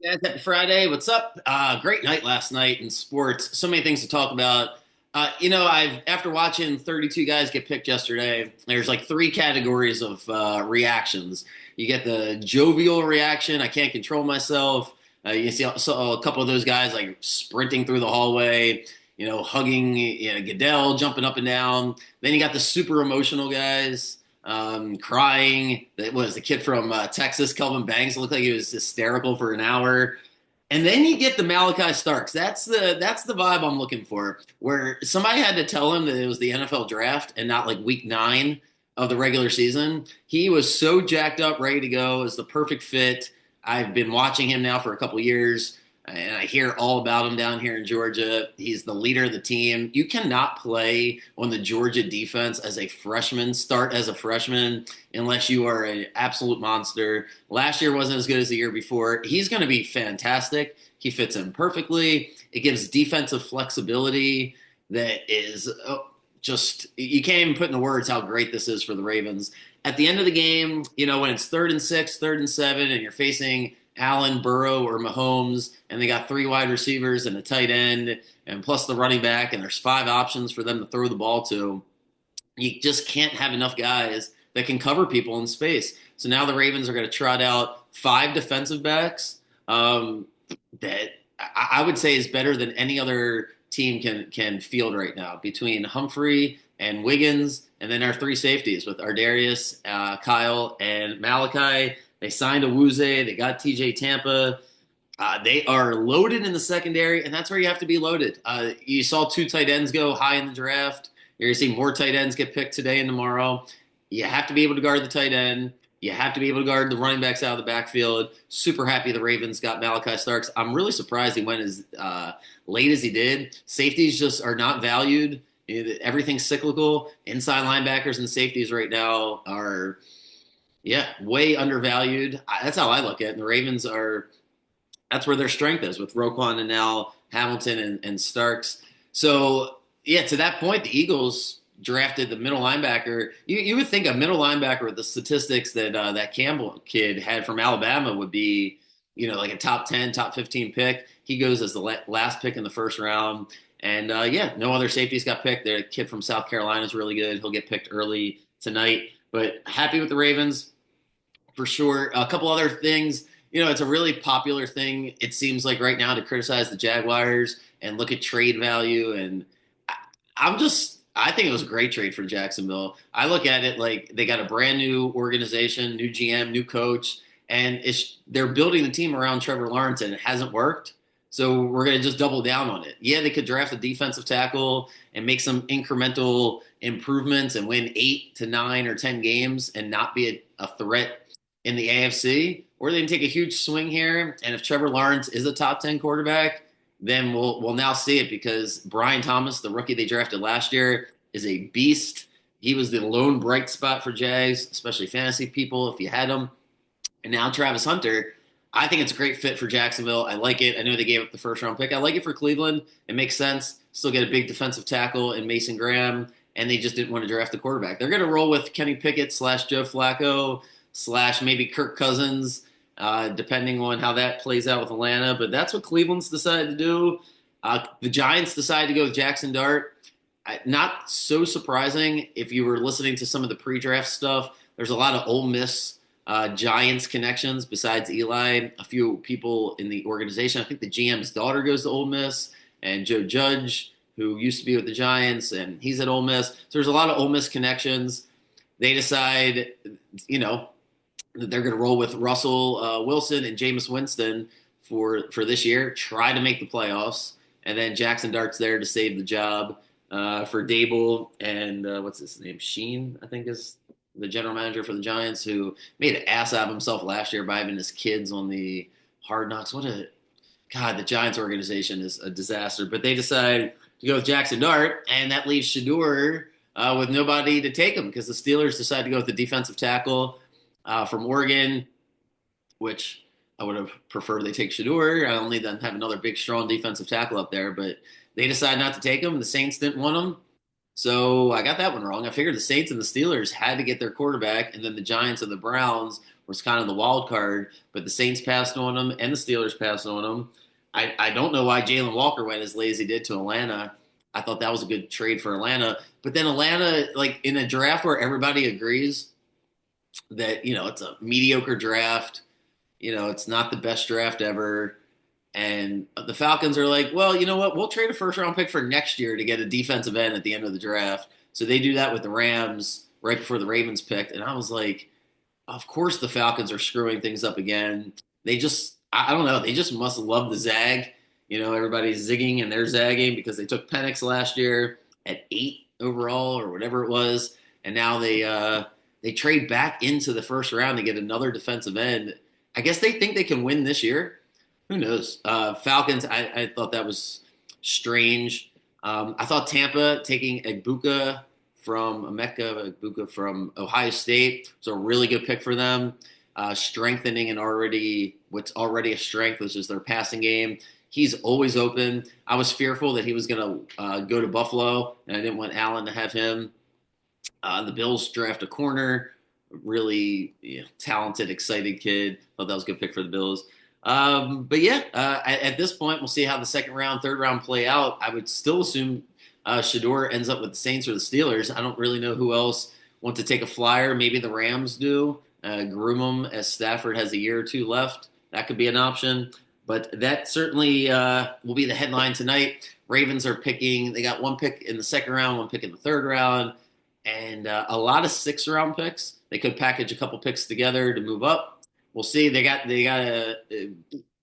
Yeah, happy Friday. What's up? Great night last night in sports. So many things to talk about. I've after watching 32 guys get picked yesterday, there's like three categories of reactions. You get the jovial reaction, I can't control myself. You see also a couple of those guys like sprinting through the hallway, hugging Goodell, jumping up and down. Then you got the super emotional guys crying. That was the kid from Texas, Kelvin Banks. It looked like he was hysterical for an hour. And then you get the Malaki Starks. That's the vibe I'm looking for. Where somebody had to tell him that it was the NFL draft and not like week 9 of the regular season. He was so jacked up, ready to go. It was the perfect fit. I've been watching him now for a couple years, and I hear all about him down here in Georgia. He's the leader of the team. You cannot play on the Georgia defense as a freshman, start as a freshman, unless you are an absolute monster. Last year wasn't as good as the year before. He's going to be fantastic. He fits in perfectly. It gives defensive flexibility that is just, you can't even put into words how great this is for the Ravens. At the end of the game, when it's 3rd and 6, 3rd and 7, and you're facing Allen, Burrow, or Mahomes, and they got 3 wide receivers and a tight end, and plus the running back, and there's 5 options for them to throw the ball to. You just can't have enough guys that can cover people in space. So now the Ravens are going to trot out 5 defensive backs that I would say is better than any other team can field right now between Humphrey and Wiggins, and then our 3 safeties with Ardarius, Kyle, and Malachi. They signed a Wuze. They got TJ Tampa. They are loaded in the secondary, and that's where you have to be loaded. You saw 2 tight ends go high in the draft. You're going to see more tight ends get picked today and tomorrow. You have to be able to guard the tight end. You have to be able to guard the running backs out of the backfield. Super happy the Ravens got Malaki Starks. I'm really surprised he went as late as he did. Safeties just are not valued. Everything's cyclical. Inside linebackers and safeties right now are, yeah, way undervalued. That's how I look at it. And the Ravens are, that's where their strength is with Roquan and now Hamilton and Starks. So, yeah, to that point, the Eagles drafted the middle linebacker. You would think a middle linebacker with the statistics that that Campbell kid had from Alabama would be, like a top 10, top 15 pick. He goes as the last pick in the first round. And yeah, no other safeties got picked. The kid from South Carolina is really good. He'll get picked early tonight. But happy with the Ravens for sure. A couple other things. It's a really popular thing, it seems like right now, to criticize the Jaguars and look at trade value. And I think it was a great trade for Jacksonville. I look at it like they got a brand new organization, new GM, new coach, and they're building the team around Trevor Lawrence, and it hasn't worked. So we're going to just double down on it. Yeah, they could draft a defensive tackle and make some incremental improvements and win 8 to 9 or 10 games and not be a threat in the AFC, or they can take a huge swing here. And if Trevor Lawrence is a top 10 quarterback, then we'll now see it, because Brian Thomas, the rookie they drafted last year, is a beast. He was the lone bright spot for Jags, especially fantasy people if you had him. And now Travis Hunter, I think it's a great fit for Jacksonville. I like it. I know they gave up the first round pick. I like it for Cleveland. It makes sense. Still get a big defensive tackle in Mason Graham, and they just didn't want to draft a quarterback. They're going to roll with Kenny Pickett / Joe Flacco / maybe Kirk Cousins, depending on how that plays out with Atlanta. But that's what Cleveland's decided to do. The Giants decided to go with Jackson Dart. Not so surprising if you were listening to some of the pre-draft stuff. There's a lot of Ole Miss Giants connections besides Eli. A few people in the organization. I think the GM's daughter goes to Ole Miss, and Joe Judge, who used to be with the Giants, and he's at Ole Miss. So there's a lot of Ole Miss connections. They decide, that they're going to roll with Russell Wilson and Jameis Winston for this year, try to make the playoffs, and then Jackson Dart's there to save the job for Dable and what's his name? Sheen, I think, is the general manager for the Giants, who made an ass out of himself last year by having his kids on the Hard Knocks. God, the Giants organization is a disaster. But they decide to go with Jackson Dart, and that leaves Shador with nobody to take him, because the Steelers decide to go with the defensive tackle from Oregon, which I would have preferred they take Shador. I only then have another big, strong defensive tackle up there, but they decided not to take him. The Saints didn't want him. So I got that one wrong. I figured the Saints and the Steelers had to get their quarterback, and then the Giants and the Browns was kind of the wild card, but the Saints passed on them and the Steelers passed on them. I don't know why Jalen Walker went as lazy did to Atlanta. I thought that was a good trade for Atlanta. But then Atlanta, like in a draft where everybody agrees that, it's a mediocre draft, it's not the best draft ever. And the Falcons are like, well, you know what? We'll trade a first round pick for next year to get a defensive end at the end of the draft. So they do that with the Rams right before the Ravens picked. And I was like, of course the Falcons are screwing things up again. I don't know, they just must love the zag. Everybody's zigging and they're zagging because they took Penix last year at 8 overall or whatever it was, and now they trade back into the first round to get another defensive end. I guess they think they can win this year. Who knows? Falcons, I thought that was strange. I thought Tampa taking Egbuka from Ohio State was a really good pick for them, strengthening what's already a strength, which is their passing game. He's always open. I was fearful that he was going to go to Buffalo, and I didn't want Allen to have him. The Bills draft a corner, really talented, excited kid. Thought that was a good pick for the Bills. But yeah, at this point, we'll see how the second round, third round play out. I would still assume Shador ends up with the Saints or the Steelers. I don't really know who else wants to take a flyer. Maybe the Rams do. Groom him as Stafford has a year or two left. That could be an option. But that certainly will be the headline tonight. Ravens are picking. They got one pick in the second round, one pick in the third round, and a lot of sixth-round picks. They could package a couple picks together to move up. We'll see. They got a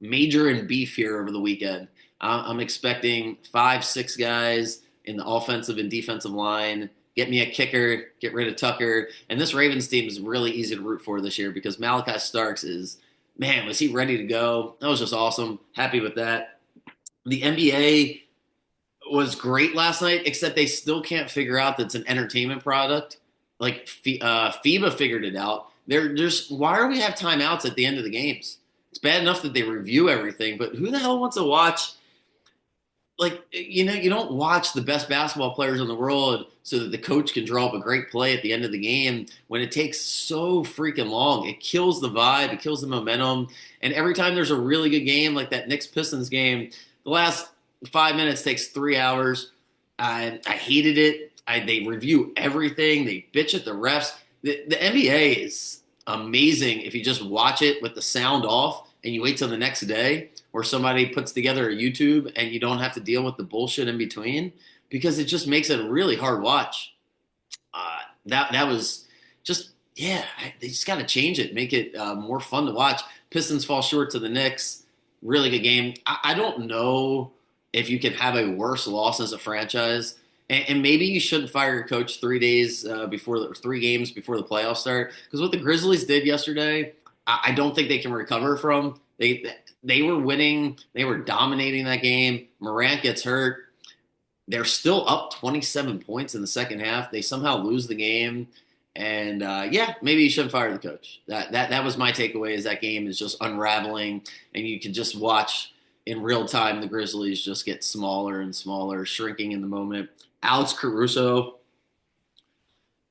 major in beef here over the weekend. I'm expecting 5-6 guys in the offensive and defensive line. Get me a kicker. Get rid of Tucker. And this Ravens team is really easy to root for this year because Malaki Starks is. Man, was he ready to go? That was just awesome. Happy with that. The NBA was great last night, except they still can't figure out that it's an entertainment product. Like FIBA figured it out. Why are we have timeouts at the end of the games? It's bad enough that they review everything, but who the hell wants to watch? Like, you don't watch the best basketball players in the world so that the coach can draw up a great play at the end of the game when it takes so freaking long. It kills the vibe. It kills the momentum. And every time there's a really good game like that Knicks-Pistons game, the last 5 minutes takes 3 hours. I hated it. They review everything. They bitch at the refs. The NBA is amazing if you just watch it with the sound off and you wait till the next day, or somebody puts together a YouTube and you don't have to deal with the bullshit in between, because it just makes it a really hard watch. That was just, yeah, they just got to change it, make it more fun to watch. Pistons fall short to the Knicks. Really good game. I don't know if you can have a worse loss as a franchise. And maybe you shouldn't fire your coach 3 days 3 games before the playoffs start. Because what the Grizzlies did yesterday, I don't think they can recover from. They were winning. They were dominating that game. Morant gets hurt. They're still up 27 points in the second half. They somehow lose the game. And yeah, maybe you shouldn't fire the coach. That was my takeaway, is that game is just unraveling. And you can just watch in real time the Grizzlies just get smaller and smaller, shrinking in the moment. Alex Caruso,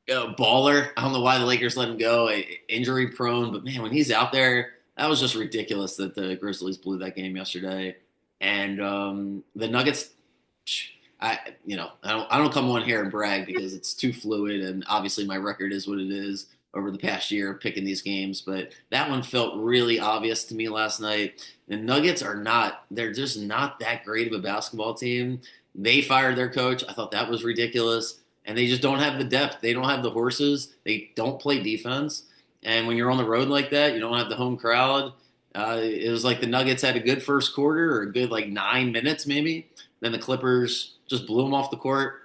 baller. I don't know why the Lakers let him go. Injury prone, but man, when he's out there, that was just ridiculous that the Grizzlies blew that game yesterday. And the Nuggets, I don't come on here and brag because it's too fluid, and obviously my record is what it is over the past year picking these games. But that one felt really obvious to me last night. The Nuggets they're just not that great of a basketball team. They fired their coach. I thought that was ridiculous. And they just don't have the depth. They don't have the horses. They don't play defense. And when you're on the road like that, you don't have the home crowd. It was like the Nuggets had a good first quarter, or a good 9 minutes maybe. Then the Clippers just blew them off the court.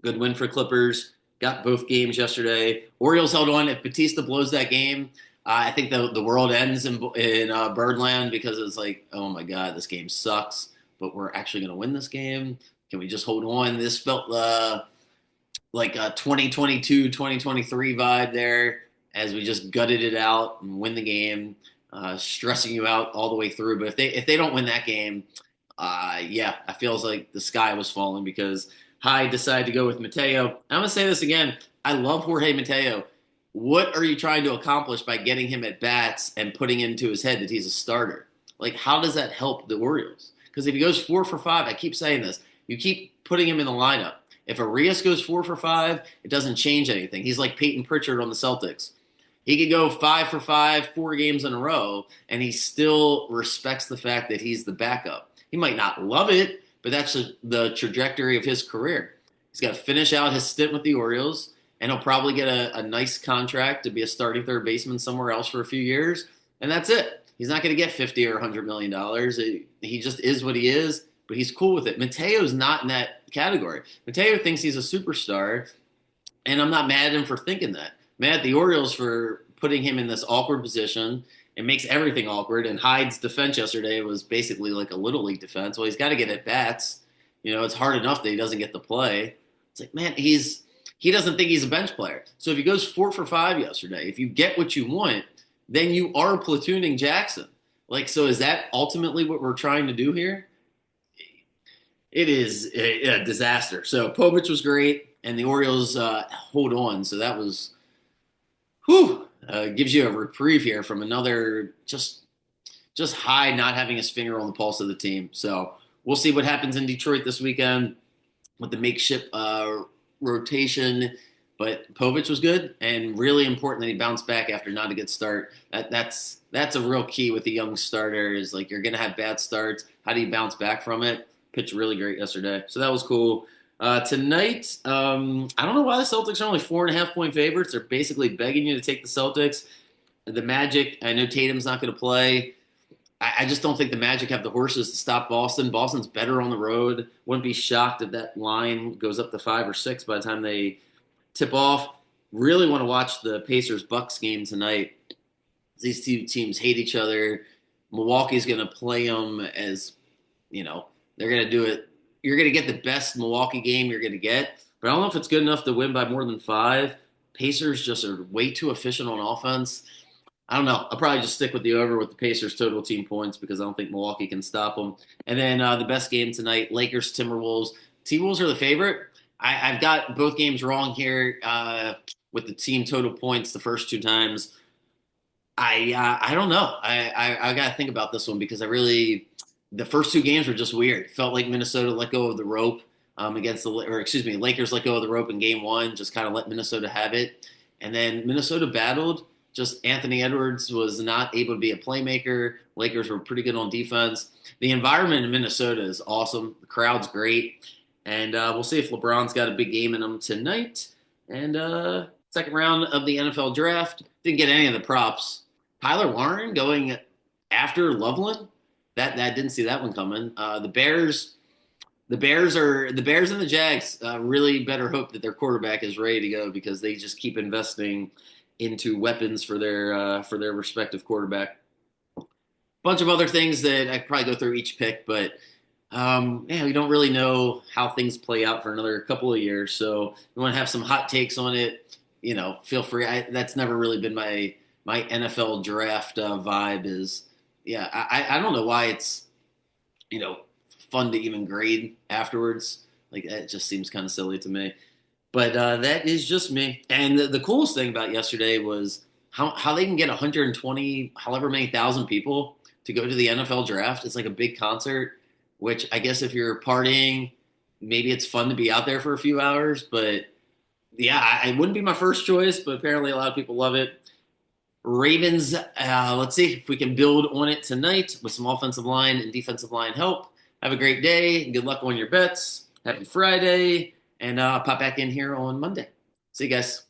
Good win for Clippers. Got both games yesterday. Orioles held on. If Batista blows that game, I think the world ends in Birdland, because it's like, oh my God, this game sucks, but we're actually going to win this game. Can we just hold on? This felt like a 2022, 2023 vibe there, as we just gutted it out and win the game, stressing you out all the way through. But if they don't win that game, yeah, I feels like the sky was falling, because Hyde decided to go with Mateo. I'm going to say this again. I love Jorge Mateo. what are you trying to accomplish by getting him at bats and putting into his head that he's a starter? Like, how does that help the Orioles? Because if he goes 4 for 5, I keep saying this, you keep putting him in the lineup. If Arias goes 4 for 5, it doesn't change anything. He's like Peyton Pritchard on the Celtics. He could go 5 for 5, 4 games in a row, and he still respects the fact that he's the backup. He might not love it, but that's the trajectory of his career. He's got to finish out his stint with the Orioles, and he'll probably get a nice contract to be a starting third baseman somewhere else for a few years, and that's it. He's not going to get 50 or $100 million. He just is what he is, but he's cool with it. Mateo's not in that category. Mateo thinks he's a superstar, and I'm not mad at him for thinking that. Mad at the Orioles for putting him in this awkward position. It makes everything awkward. And Hyde's defense yesterday was basically like a little league defense. Well, he's got to get at bats. It's hard enough that he doesn't get to play. It's like, man, he doesn't think he's a bench player. So if he goes 4 for 5 yesterday, if you get what you want, then you are platooning Jackson. Like, so is that ultimately what we're trying to do here? It is a disaster. So Povich was great, and the Orioles hold on. So that was, gives you a reprieve here from another just Hyde not having his finger on the pulse of the team. So we'll see what happens in Detroit this weekend with the makeshift rotation. But Povich was good, and really important that he bounced back after not a good start. That's a real key with the young starter is like you're going to have bad starts. How do you bounce back from it? Pitched really great yesterday. So that was cool. Tonight, I don't know why the Celtics are only 4.5-point favorites. They're basically begging you to take the Celtics. The Magic, I know Tatum's not going to play. I just don't think the Magic have the horses to stop Boston. Boston's better on the road. Wouldn't be shocked if that line goes up to 5 or 6 by the time they tip off. Really want to watch the Pacers-Bucks game tonight. These two teams hate each other. Milwaukee's going to play them as, they're going to do it. You're going to get the best Milwaukee game you're going to get. But I don't know if it's good enough to win by more than 5. Pacers just are way too efficient on offense. I don't know. I'll probably just stick with the over with the Pacers total team points because I don't think Milwaukee can stop them. And then the best game tonight, Lakers-Timberwolves. T-Wolves are the favorite. I've got both games wrong here with the team total points the first 2 times. I don't know. I got to think about this one because the first 2 games were just weird. It felt like Minnesota let go of the rope Lakers let go of the rope in game 1, just kind of let Minnesota have it. And then Minnesota battled. Just Anthony Edwards was not able to be a playmaker. Lakers were pretty good on defense. The environment in Minnesota is awesome. The crowd's great. And we'll see if LeBron's got a big game in him tonight. And second round of the NFL draft. Didn't get any of the props. Tyler Warren going after Loveland. That didn't see that one coming. The Bears and the Jags really better hope that their quarterback is ready to go because they just keep investing into weapons for their respective quarterback. Bunch of other things that I could probably go through each pick, but we don't really know how things play out for another couple of years. So you want to have some hot takes on it, feel free. That's never really been my NFL draft vibe is, I don't know why it's, fun to even grade afterwards. Like that just seems kind of silly to me. But that is just me. And the coolest thing about yesterday was how they can get 120, however many thousand people to go to the NFL draft. It's like a big concert, which I guess if you're partying, maybe it's fun to be out there for a few hours. But yeah, it wouldn't be my first choice, but apparently a lot of people love it. Ravens, let's see if we can build on it tonight with some offensive line and defensive line help. Have a great day. Good luck on your bets. Happy Friday. And pop back in here on Monday. See you guys.